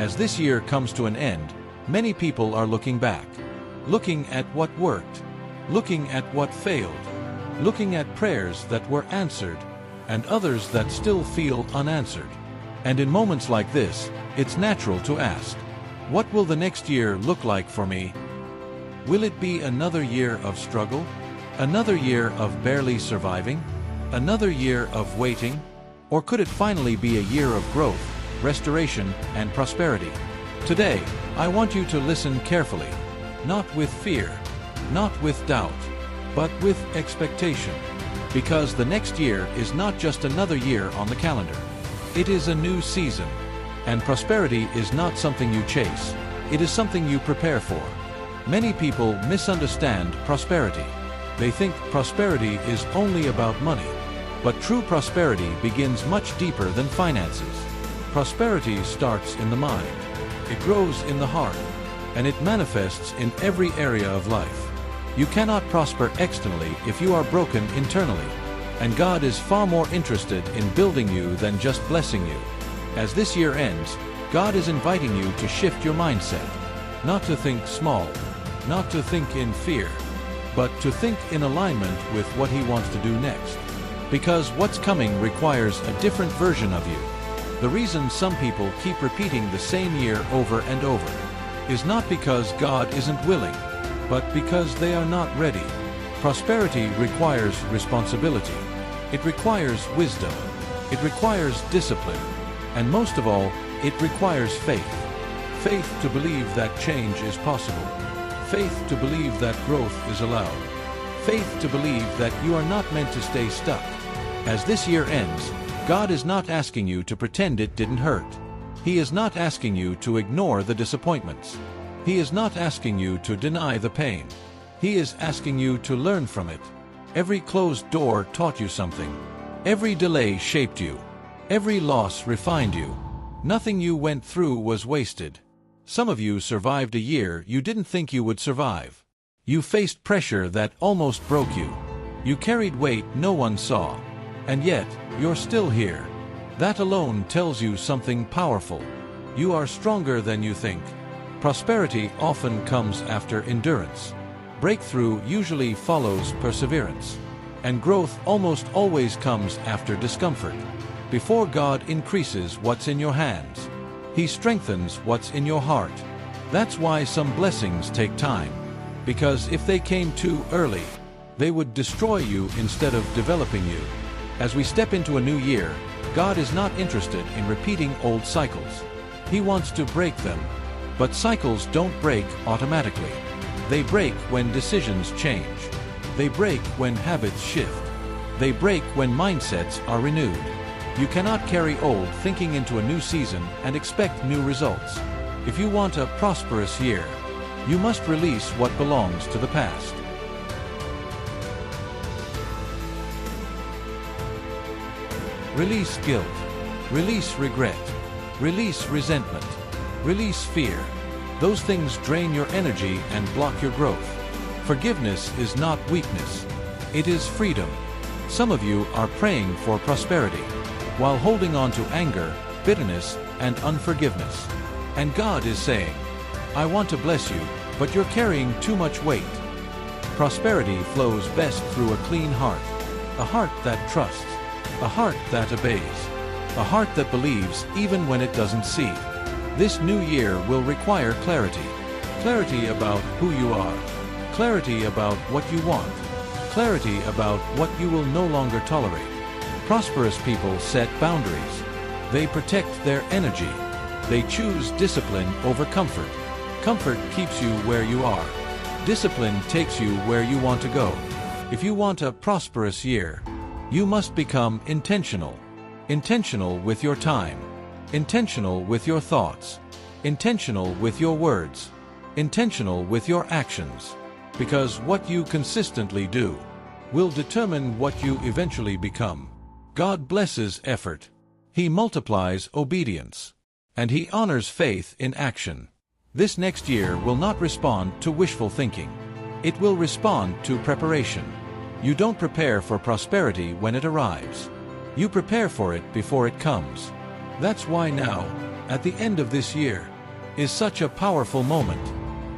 As this year comes to an end, many people are looking back, looking at what worked, looking at what failed, looking at prayers that were answered, and others that still feel unanswered. And in moments like this, it's natural to ask, what will the next year look like for me? Will it be another year of struggle? Another year of barely surviving? Another year of waiting? Or could it finally be a year of growth, restoration, and prosperity? Today, I want you to listen carefully, not with fear, not with doubt, but with expectation. Because the next year is not just another year on the calendar. It is a new season. And prosperity is not something you chase. It is something you prepare for. Many people misunderstand prosperity. They think prosperity is only about money. But true prosperity begins much deeper than finances. Prosperity starts in the mind. It grows in the heart. And it manifests in every area of life. You cannot prosper externally if you are broken internally. And God is far more interested in building you than just blessing you. As this year ends, God is inviting you to shift your mindset. Not to think small, not to think in fear, but to think in alignment with what He wants to do next. Because what's coming requires a different version of you. The reason some people keep repeating the same year over and over is not because God isn't willing, but because they are not ready. Prosperity requires responsibility. It requires wisdom. It requires discipline. And most of all, it requires faith. Faith to believe that change is possible. Faith to believe that growth is allowed. Faith to believe that you are not meant to stay stuck. As this year ends, God is not asking you to pretend it didn't hurt. He is not asking you to ignore the disappointments. He is not asking you to deny the pain. He is asking you to learn from it. Every closed door taught you something. Every delay shaped you. Every loss refined you. Nothing you went through was wasted. Some of you survived a year you didn't think you would survive. You faced pressure that almost broke you. You carried weight no one saw. And yet, you're still here. That alone tells you something powerful. You are stronger than you think. Prosperity often comes after endurance. Breakthrough usually follows perseverance. And growth almost always comes after discomfort. Before God increases what's in your hands, He strengthens what's in your heart. That's why some blessings take time. Because if they came too early, they would destroy you instead of developing you. As we step into a new year, God is not interested in repeating old cycles. He wants to break them. But cycles don't break automatically. They break when decisions change. They break when habits shift. They break when mindsets are renewed. You cannot carry old thinking into a new season and expect new results. If you want a prosperous year, you must release what belongs to the past. Release guilt. Release regret. Release resentment. Release fear. Those things drain your energy and block your growth. Forgiveness is not weakness. It is freedom. Some of you are praying for prosperity, while holding on to anger, bitterness, and unforgiveness. And God is saying, I want to bless you, but you're carrying too much weight. Prosperity flows best through a clean heart, a heart that trusts, a heart that obeys, a heart that believes even when it doesn't see. This new year will require clarity. Clarity about who you are. Clarity about what you want. Clarity about what you will no longer tolerate. Prosperous people set boundaries. They protect their energy. They choose discipline over comfort. Comfort keeps you where you are. Discipline takes you where you want to go. If you want a prosperous year, you must become intentional. Intentional with your time. Intentional with your thoughts. Intentional with your words. Intentional with your actions. Because what you consistently do will determine what you eventually become. God blesses effort. He multiplies obedience. And He honors faith in action. This next year will not respond to wishful thinking. It will respond to preparation. You don't prepare for prosperity when it arrives. You prepare for it before it comes. That's why now, at the end of this year, is such a powerful moment.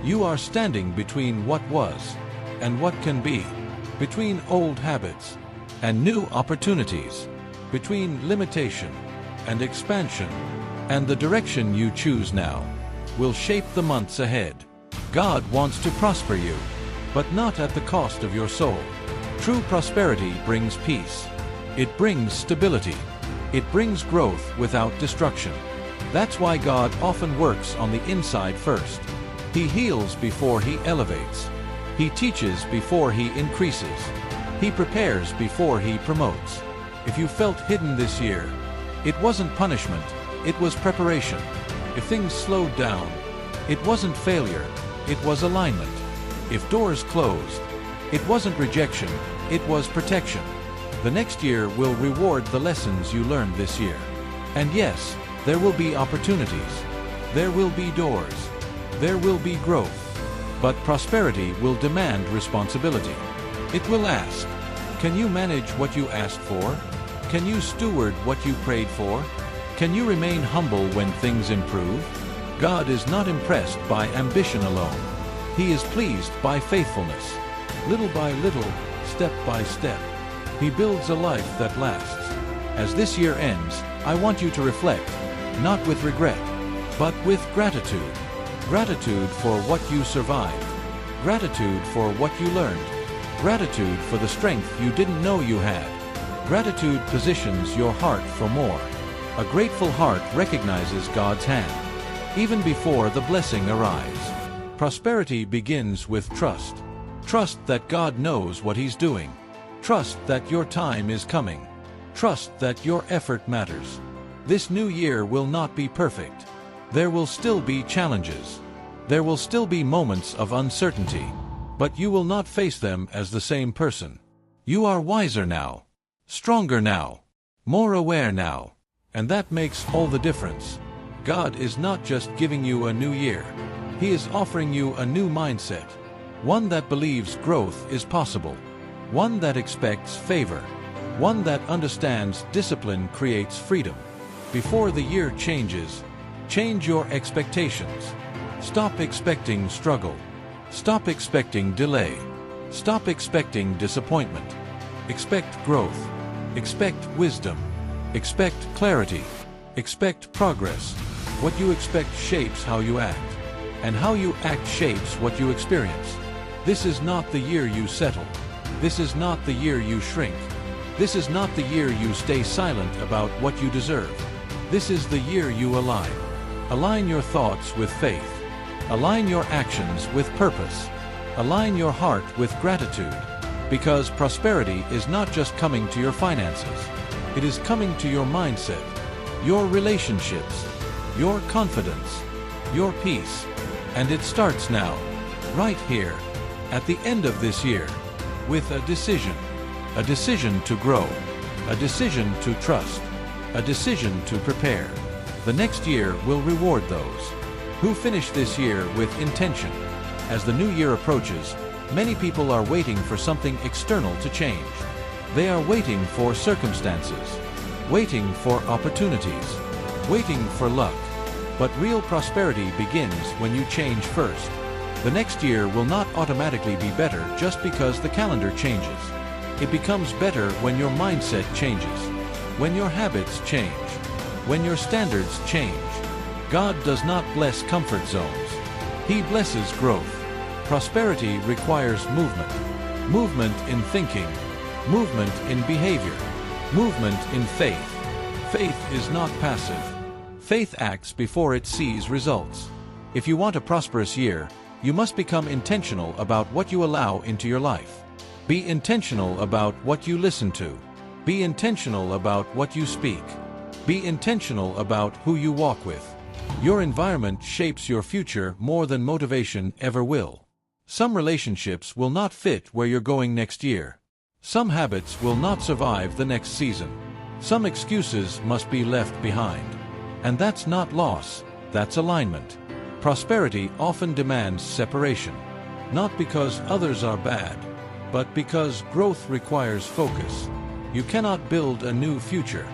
You are standing between what was and what can be, between old habits and new opportunities, between limitation and expansion, and the direction you choose now will shape the months ahead. God wants to prosper you, but not at the cost of your soul. True prosperity brings peace. It brings stability. It brings growth without destruction. That's why God often works on the inside first. He heals before He elevates. He teaches before He increases. He prepares before He promotes. If you felt hidden this year, it wasn't punishment, it was preparation. If things slowed down, it wasn't failure, it was alignment. If doors closed, it wasn't rejection, it was protection. The next year will reward the lessons you learned this year. And yes, there will be opportunities. There will be doors. There will be growth. But prosperity will demand responsibility. It will ask, can you manage what you asked for? Can you steward what you prayed for? Can you remain humble when things improve? God is not impressed by ambition alone. He is pleased by faithfulness. Little by little, step by step, He builds a life that lasts. As this year ends, I want you to reflect, not with regret, but with gratitude. Gratitude for what you survived. Gratitude for what you learned. Gratitude for the strength you didn't know you had. Gratitude positions your heart for more. A grateful heart recognizes God's hand, even before the blessing arrives. Prosperity begins with trust. Trust that God knows what He's doing. Trust that your time is coming. Trust that your effort matters. This new year will not be perfect. There will still be challenges. There will still be moments of uncertainty. But you will not face them as the same person. You are wiser now, stronger now, more aware now, and that makes all the difference. God is not just giving you a new year. He is offering you a new mindset, one that believes growth is possible, one that expects favor, one that understands discipline creates freedom. Before the year changes, change your expectations. Stop expecting struggle. Stop expecting delay. Stop expecting disappointment. Expect growth. Expect wisdom. Expect clarity. Expect progress. What you expect shapes how you act, and how you act shapes what you experience. This is not the year you settle. This is not the year you shrink. This is not the year you stay silent about what you deserve. This is the year you align. Align your thoughts with faith. Align your actions with purpose. Align your heart with gratitude. Because prosperity is not just coming to your finances. It is coming to your mindset, your relationships, your confidence, your peace. And it starts now, right here, at the end of this year, with a decision to grow, a decision to trust, a decision to prepare. The next year will reward those who finish this year with intention. As the new year approaches, many people are waiting for something external to change. They are waiting for circumstances, waiting for opportunities, waiting for luck. But real prosperity begins when you change first. The next year will not automatically be better just because the calendar changes. It becomes better when your mindset changes, when your habits change, when your standards change. God does not bless comfort zones. He blesses growth. Prosperity requires movement. Movement in thinking. Movement in behavior. Movement in faith. Faith is not passive. Faith acts before it sees results. If you want a prosperous year, you must become intentional about what you allow into your life. Be intentional about what you listen to. Be intentional about what you speak. Be intentional about who you walk with. Your environment shapes your future more than motivation ever will. Some relationships will not fit where you're going next year. Some habits will not survive the next season. Some excuses must be left behind. And that's not loss, that's alignment. Prosperity often demands separation, not because others are bad, but because growth requires focus. You cannot build a new future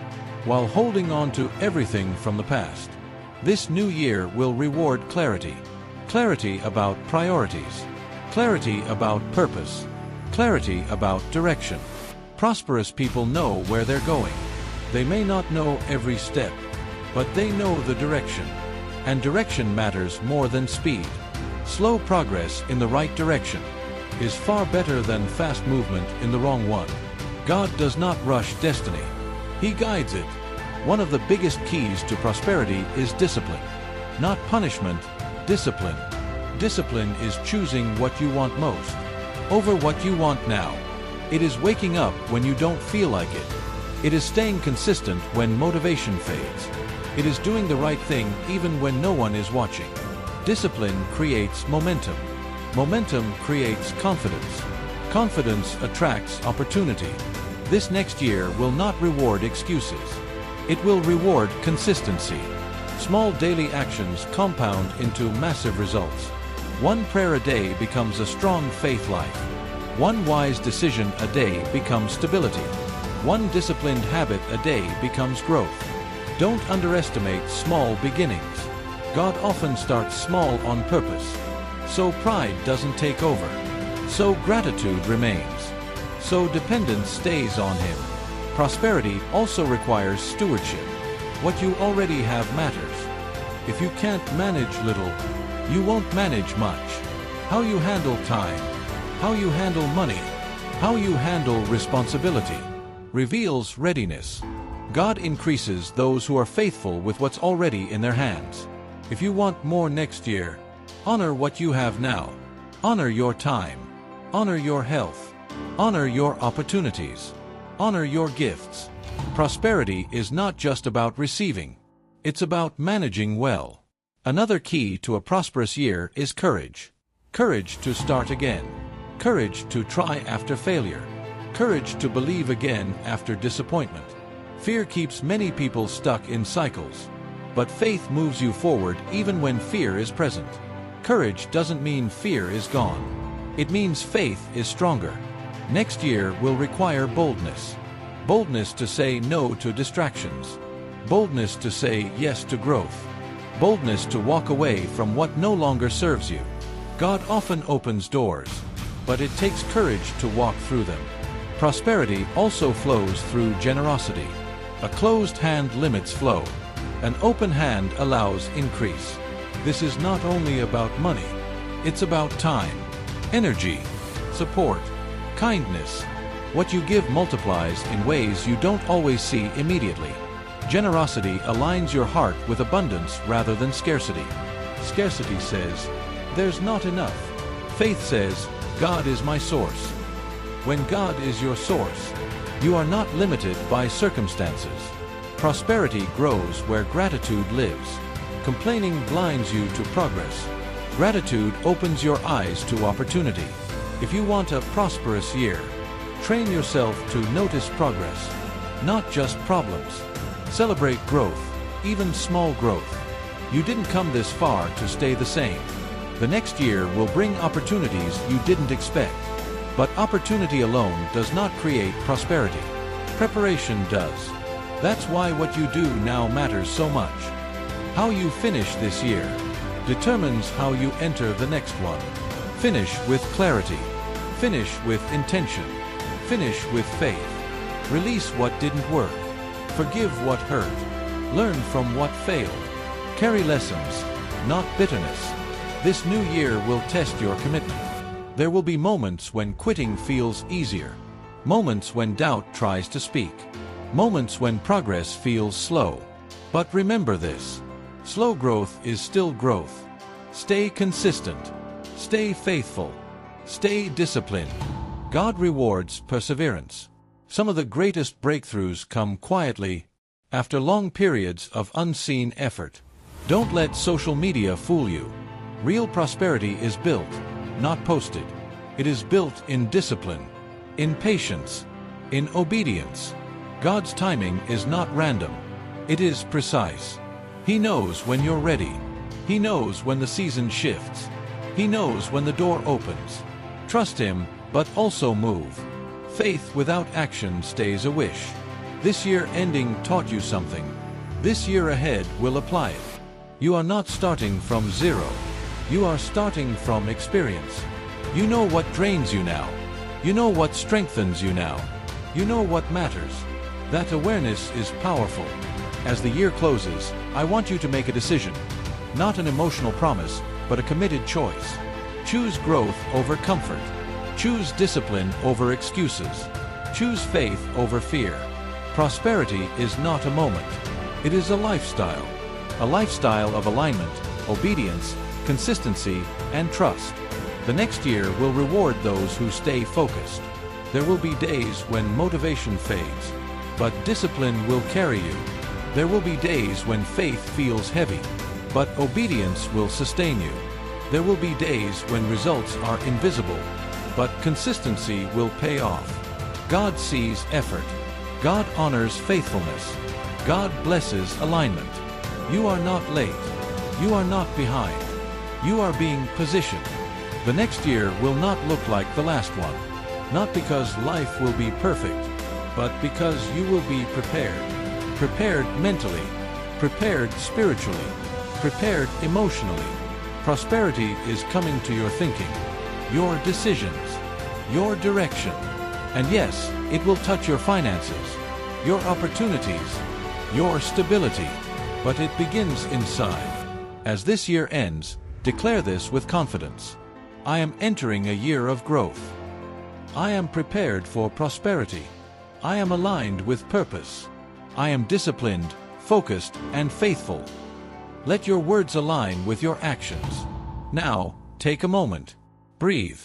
while holding on to everything from the past. This new year will reward clarity. Clarity about priorities. Clarity about purpose. Clarity about direction. Prosperous people know where they're going. They may not know every step, but they know the direction. And direction matters more than speed. Slow progress in the right direction is far better than fast movement in the wrong one. God does not rush destiny. He guides it. One of the biggest keys to prosperity is discipline. Not punishment, discipline. Discipline is choosing what you want most over what you want now. It is waking up when you don't feel like it. It is staying consistent when motivation fades. It is doing the right thing even when no one is watching. Discipline creates momentum. Momentum creates confidence. Confidence attracts opportunity. This next year will not reward excuses. It will reward consistency. Small daily actions compound into massive results. One prayer a day becomes a strong faith life. One wise decision a day becomes stability. One disciplined habit a day becomes growth. Don't underestimate small beginnings. God often starts small on purpose. So pride doesn't take over. So gratitude remains. So dependence stays on Him. Prosperity also requires stewardship. What you already have matters. If you can't manage little, you won't manage much. How you handle time, how you handle money, how you handle responsibility, reveals readiness. God increases those who are faithful with what's already in their hands. If you want more next year, honor what you have now. Honor your time. Honor your health. Honor your opportunities. Honor your gifts. Prosperity is not just about receiving. It's about managing well. Another key to a prosperous year is courage. Courage to start again. Courage to try after failure. Courage to believe again after disappointment. Fear keeps many people stuck in cycles. But faith moves you forward even when fear is present. Courage doesn't mean fear is gone. It means faith is stronger. Next year will require boldness. Boldness to say no to distractions. Boldness to say yes to growth. Boldness to walk away from what no longer serves you. God often opens doors, but it takes courage to walk through them. Prosperity also flows through generosity. A closed hand limits flow. An open hand allows increase. This is not only about money. It's about time, energy, support, kindness. What you give multiplies in ways you don't always see immediately. Generosity aligns your heart with abundance rather than scarcity. Scarcity says, there's not enough. Faith says, God is my source. When God is your source, you are not limited by circumstances. Prosperity grows where gratitude lives. Complaining blinds you to progress. Gratitude opens your eyes to opportunity. If you want a prosperous year, train yourself to notice progress, not just problems. Celebrate growth, even small growth. You didn't come this far to stay the same. The next year will bring opportunities you didn't expect. But opportunity alone does not create prosperity. Preparation does. That's why what you do now matters so much. How you finish this year determines how you enter the next one. Finish with clarity. Finish with intention. Finish with faith. Release what didn't work. Forgive what hurt. Learn from what failed. Carry lessons, not bitterness. This new year will test your commitment. There will be moments when quitting feels easier. Moments when doubt tries to speak. Moments when progress feels slow. But remember this. Slow growth is still growth. Stay consistent. Stay faithful. Stay disciplined. God rewards perseverance. Some of the greatest breakthroughs come quietly, after long periods of unseen effort. Don't let social media fool you. Real prosperity is built, not posted. It is built in discipline, in patience, in obedience. God's timing is not random. It is precise. He knows when you're ready. He knows when the season shifts. He knows when the door opens. Trust Him, but also move. Faith without action stays a wish. This year ending taught you something. This year ahead will apply it. You are not starting from zero. You are starting from experience. You know what drains you now. You know what strengthens you now. You know what matters. That awareness is powerful. As the year closes, I want you to make a decision. Not an emotional promise, but a committed choice. Choose growth over comfort. Choose discipline over excuses. Choose faith over fear. Prosperity is not a moment. It is a lifestyle of alignment, obedience, consistency, and trust. The next year will reward those who stay focused. There will be days when motivation fades, but discipline will carry you. There will be days when faith feels heavy, but obedience will sustain you. There will be days when results are invisible, but consistency will pay off. God sees effort. God honors faithfulness. God blesses alignment. You are not late. You are not behind. You are being positioned. The next year will not look like the last one. Not because life will be perfect, but because you will be prepared. Prepared mentally, prepared spiritually, prepared emotionally. Prosperity is coming to your thinking, your decisions, your direction. And yes, it will touch your finances, your opportunities, your stability. But it begins inside. As this year ends, declare this with confidence. I am entering a year of growth. I am prepared for prosperity. I am aligned with purpose. I am disciplined, focused, and faithful. Let your words align with your actions. Now, take a moment. Breathe.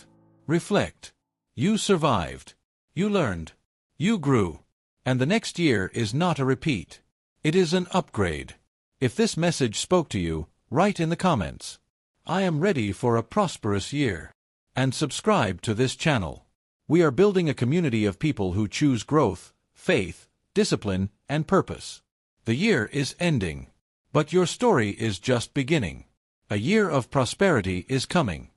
Reflect. You survived. You learned. You grew. And the next year is not a repeat. It is an upgrade. If this message spoke to you, write in the comments, "I am ready for a prosperous year." And subscribe to this channel. We are building a community of people who choose growth, faith, discipline, and purpose. The year is ending, but your story is just beginning. A year of prosperity is coming.